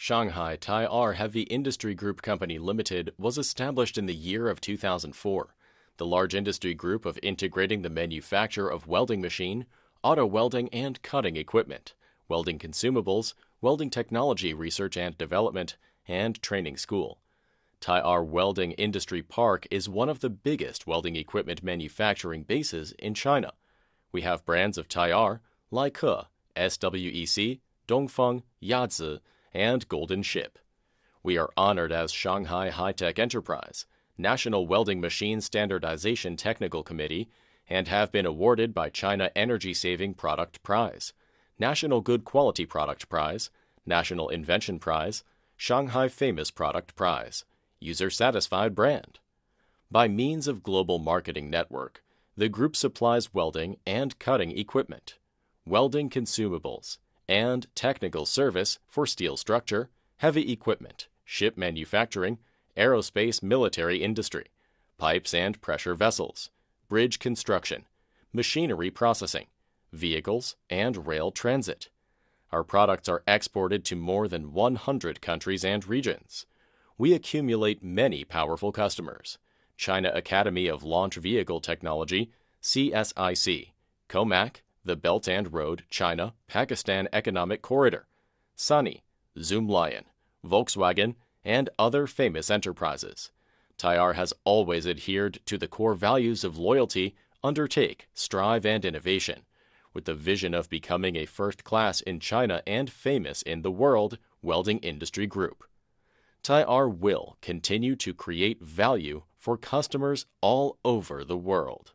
Shanghai Tayor Heavy Industry Group Company Limited was established in the year of 2004. The large industry group of integrating the manufacture of welding machine, auto welding and cutting equipment, welding consumables, welding technology research and development, and training school. Tayor Welding Industry Park is one of the biggest welding equipment manufacturing bases in China. We have brands of Tayor, Like, SWEC, Dongfeng, Yazi, and Golden Ship. We are honored as Shanghai High-Tech Enterprise, National Welding Machine Standardization Technical Committee, and have been awarded by China Energy Saving Product Prize, National Good Quality Product Prize, National Invention Prize, Shanghai Famous Product Prize, User Satisfied Brand. By means of global marketing network, the group supplies welding and cutting equipment, welding consumables, and technical service for steel structure, heavy equipment, ship manufacturing, aerospace military industry, pipes and pressure vessels, bridge construction, machinery processing, vehicles, and rail transit. Our products are exported to more than 100 countries and regions. We accumulate many powerful customers: China Academy of Launch Vehicle Technology, CSIC, COMAC, the Belt and Road China-Pakistan Economic Corridor, Sunny, Zoomlion, Volkswagen, and other famous enterprises. Tayor has always adhered to the core values of loyalty, undertake, strive, and innovation, with the vision of becoming a first class in China and famous in the world welding industry group. Tayor will continue to create value for customers all over the world.